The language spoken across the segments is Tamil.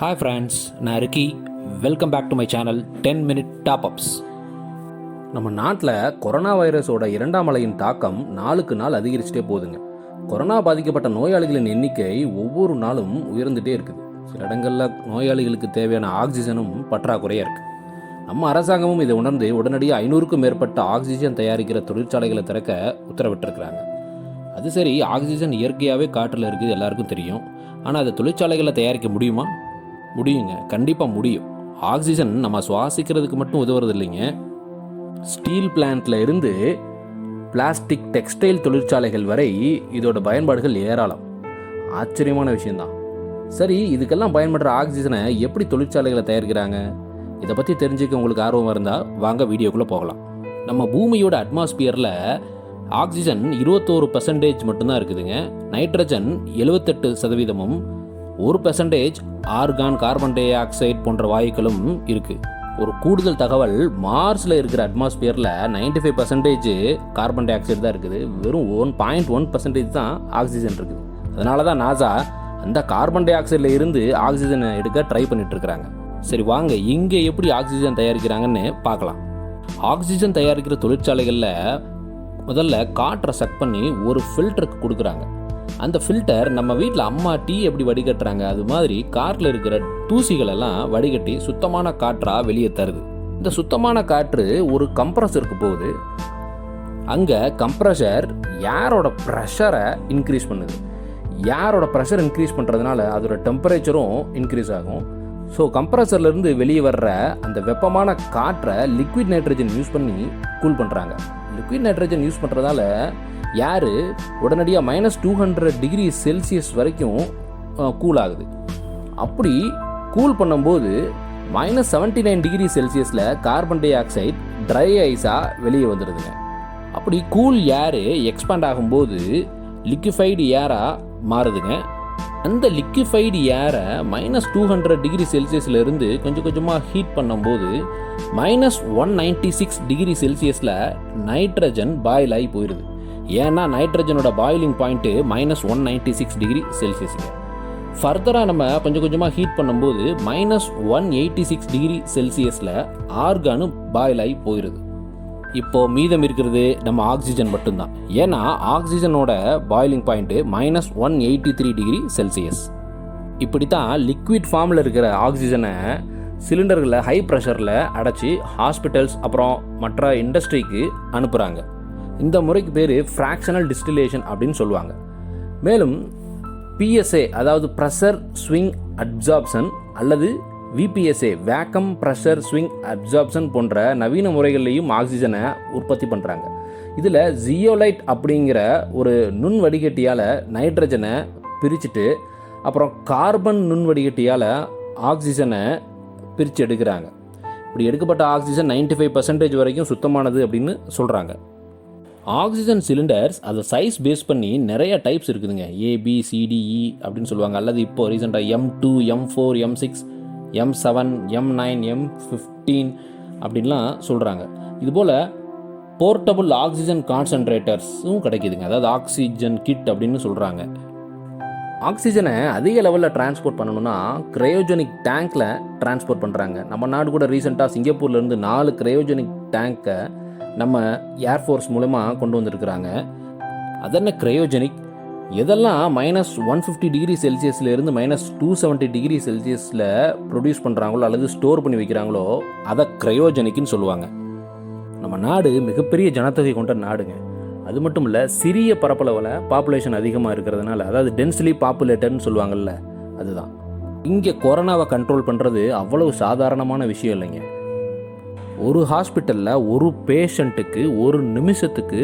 Hi friends, நான் Ricky. Welcome back to my channel 10 minute top ups. நம்ம நாட்டில் கொரோனா வைரஸோட இரண்டாம் அலையின் தாக்கம் நாளுக்கு நாள் அதிகரிச்சுட்டே போகுதுங்க. கொரோனா பாதிக்கப்பட்ட நோயாளிகளின் எண்ணிக்கை ஒவ்வொரு நாளும் உயர்ந்துகிட்டே இருக்குது. சில இடங்களில் நோயாளிகளுக்கு தேவையான ஆக்சிஜனும் பற்றாக்குறையாக இருக்குது. நம்ம அரசாங்கமும் இதை உணர்ந்து உடனடியாக 500க்கும் மேற்பட்ட ஆக்சிஜன் தயாரிக்கிற தொழிற்சாலைகளை திறக்க உத்தரவிட்டிருக்கிறாங்க. அது சரி, ஆக்சிஜன் இயற்கையாகவே காற்றில் இருக்குது, எல்லாருக்கும் தெரியும். ஆனால் அதை தொழிற்சாலைகளை தயாரிக்க முடியுமா? முடியுங்க, கண்டிப்பாக முடியும். ஆக்சிஜன் நம்ம சுவாசிக்கிறதுக்கு மட்டும் உதவுறது இல்லைங்க. ஸ்டீல் பிளான்ட்ல இருந்து பிளாஸ்டிக் டெக்ஸ்டைல் தொழிற்சாலைகள் வரை இதோட பயன்பாடுகள் ஏராளம். ஆச்சரியமான விஷயம்தான். சரி, இதுக்கெல்லாம் பயன்படுற ஆக்சிஜனை எப்படி தொழிற்சாலைகளை தயாரிக்கிறாங்க? இதை பற்றி தெரிஞ்சுக்க உங்களுக்கு ஆர்வம் இருந்தால் வாங்க வீடியோக்குள்ளே போகலாம். நம்ம பூமியோட அட்மாஸ்பியரில் ஆக்சிஜன் 21% மட்டும்தான் இருக்குதுங்க. Nitrogen 78%, 1% argon, carbon di oxide போன்ற வாயுக்களும் இருக்கு. ஒரு கூடுதல் தகவல், மார்ஸ்ல இருக்கிற அட்மாஸ்பியர்ல 95% கார்பன் டை ஆக்சைடு தான் இருக்குது. வெறும் 1.1% தான் ஆக்சிஜன் இருக்குது. அதனால தான் நாசா அந்த கார்பன் டை ஆக்சைடுல இருந்து ஆக்சிஜனை எடுக்க ட்ரை பண்ணிட்டு இருக்கிறாங்க. சரி வாங்க, இங்க எப்படி ஆக்சிஜன் தயாரிக்கிறாங்கன்னு பார்க்கலாம். ஆக்சிஜன் தயாரிக்கிற தொழிற்சாலைகளில் முதல்ல காற்றை சக் பண்ணி ஒரு ஃபில்டருக்கு கொடுக்குறாங்க. அந்த ஃபில்டர் நம்ம வீட்டில் அம்மா டீ எப்படி வடிகட்டுறாங்க, அது மாதிரி காற்றில் இருக்கிற தூசிகளெல்லாம் வடிகட்டி சுத்தமான காற்றாக வெளியே தருது. இந்த சுத்தமான காற்று ஒரு கம்ப்ரஸருக்கு போகுது. அங்கே கம்ப்ரஸர் ஏரோட ப்ரெஷரை இன்க்ரீஸ் பண்ணுது. ஏரோட ப்ரெஷர் இன்க்ரீஸ் பண்ணுறதுனால அதோட டெம்பரேச்சரும் இன்க்ரீஸ் ஆகும். ஸோ கம்ப்ரஸர்லேருந்து வெளியே வர்ற அந்த வெப்பமான காற்றை லிக்விட் நைட்ரஜன் யூஸ் பண்ணி கூல் பண்ணுறாங்க. லிக்விட் நைட்ரஜன் யூஸ் பண்ணுறதால ஏர் உடனடியாக -200°C வரைக்கும் கூல் ஆகுது. அப்படி கூல் பண்ணும்போது -79°C carbon dioxide dry ஐஸாக வெளியே வந்துடுதுங்க. அப்படி கூல் ஏர் எக்ஸ்பேண்ட் ஆகும்போது லிக்விஃபைடு ஏராக மாறுதுங்க. அந்த லிக்விஃபைடு ஏரை -200°C இருந்து கொஞ்சம் கொஞ்சமாக ஹீட் பண்ணும்போது -196°C நைட்ரஜன் பாயில் ஆகி போயிடுது. ஏன்னா நைட்ரஜனோட பாயிலிங் பாயிண்ட்டு -196°C. ஃபர்தராக நம்ம கொஞ்சம் கொஞ்சமாக ஹீட் பண்ணும்போது -186°C ஆர்கானும் பாயில் ஆகி போயிடுது. இப்போ மீதம் இருக்கிறது நம்ம ஆக்சிஜன் மட்டும்தான். ஏன்னா ஆக்சிஜனோட பாயிலிங் பாயிண்ட்டு -183°C. இப்படி தான் லிக்விட் ஃபார்மில் இருக்கிற ஆக்சிஜனை சிலிண்டர்களில் ஹை ப்ரெஷரில் அடைச்சி ஹாஸ்பிட்டல்ஸ் அப்புறம் மற்ற இண்டஸ்ட்ரிக்கு அனுப்புகிறாங்க. இந்த முறைக்கு பேர் ஃப்ராக்ஷனல் டிஸ்டிலேஷன் அப்படின்னு சொல்லுவாங்க. மேலும் PSA, அதாவது ப்ரெஷர் ஸ்விங் அப்சார்ப்ஷன், அல்லது VPSA, vacuum pressure swing absorption போன்ற நவீன முறைகள்லையும் ஆக்சிஜனை உற்பத்தி பண்ணுறாங்க. இதில் ஜியோலைட் அப்படிங்கிற ஒரு நுண் வடிகட்டியால் நைட்ரஜனை பிரிச்சுட்டு அப்புறம் கார்பன் நுண் வடிகட்டியால் ஆக்சிஜனை பிரித்து எடுக்கிறாங்க. இப்படி எடுக்கப்பட்ட ஆக்சிஜன் 95% வரைக்கும் சுத்தமானது அப்படின்னு சொல்கிறாங்க. ஆக்சிஜன் சிலிண்டர்ஸ் அதை சைஸ் பேஸ் பண்ணி நிறைய டைப்ஸ் இருக்குதுங்க. ABCDE அப்படின்னு சொல்லுவாங்க. அல்லது இப்போ ரீசெண்டாக M2, M4, M6, M7, M9, M15 அப்படின்லாம் சொல்கிறாங்க. இதுபோல் போர்ட்டபுள் ஆக்சிஜன் கான்சன்ட்ரேட்டர்ஸும் கிடைக்குதுங்க. அதாவது ஆக்சிஜன் கிட் அப்படின்னு சொல்கிறாங்க. ஆக்சிஜனை அதிக லெவலில் டிரான்ஸ்போர்ட் பண்ணணும்னா கிரையோஜெனிக் டேங்க்கில் டிரான்ஸ்போர்ட் பண்ணுறாங்க. நம்ம நாடு கூட ரீசெண்டாக சிங்கப்பூர்லேருந்து 4 கிரையோஜெனிக் டேங்கை நம்ம ஏர்ஃபோர்ஸ் மூலமா கொண்டு வந்திருக்கிறாங்க. அதென்ன கிரையோஜெனிக்? எதெல்லாம் -150°C இருந்து -270°C ப்ரொடியூஸ் பண்ணுறாங்களோ அல்லது ஸ்டோர் பண்ணி வைக்கிறாங்களோ அதை கிரையோஜெனிக்னு சொல்லுவாங்க. நம்ம நாடு மிகப்பெரிய ஜனத்தொகை கொண்ட நாடுங்க. அது மட்டும் இல்லை, சிறிய பரப்பளவில் பாப்புலேஷன் அதிகமாக இருக்கிறதுனால, அதாவது டென்ஸ்லி பாப்புலேட்டட்னு சொல்லுவாங்கள்ல, அதுதான். இங்கே கொரோனாவை கண்ட்ரோல் பண்ணுறது அவ்வளவு சாதாரணமான விஷயம் இல்லைங்க. ஒரு ஹாஸ்பிட்டலில் ஒரு பேஷண்ட்டுக்கு ஒரு நிமிஷத்துக்கு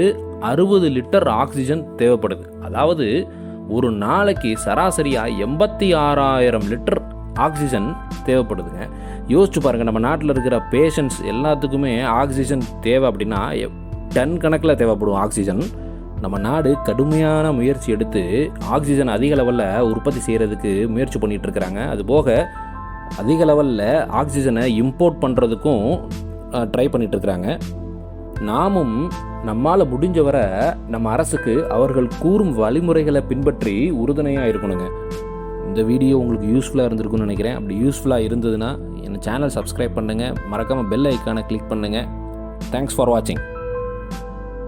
60 லிட்டர் ஆக்சிஜன் தேவைப்படுது. அதாவது ஒரு நாளைக்கு சராசரியாக 86,000 லிட்டர் ஆக்சிஜன் தேவைப்படுதுங்க. யோசிச்சு பாருங்கள், நம்ம நாட்டில் இருக்கிற பேஷண்ட்ஸ் எல்லாத்துக்குமே ஆக்சிஜன் தேவை அப்படின்னா டன் கணக்கில் தேவைப்படும் ஆக்சிஜன். நம்ம நாடு கடுமையான முயற்சி எடுத்து ஆக்சிஜன் அதிக லெவலில் உற்பத்தி செய்கிறதுக்கு முயற்சி பண்ணிகிட்டு இருக்கிறாங்க. அதுபோக அதிக லெவலில் ஆக்சிஜனை இம்போர்ட் பண்ணுறதுக்கும் ட்ரை பண்ணிட்டு இருக்கிறாங்க. நாமும் நம்மால் முடிஞ்ச வரை நம்ம அரசுக்கு அவர்கள் கூறும் வழிமுறைகளை பின்பற்றி உறுதுணையாக இருக்கணுங்க. இந்த இந்த வீடியோ உங்களுக்கு யூஸ்ஃபுல்லாக இருந்திருக்குன்னு நினைக்கிறேன். அப்படி யூஸ்ஃபுல்லாக இருந்ததுன்னா என் சேனல் சப்ஸ்கிரைப் பண்ணுங்கள், மறக்காமல் பெல் ஐக்கானை கிளிக் பண்ணுங்கள். தேங்க்ஸ் ஃபார் வாட்சிங்.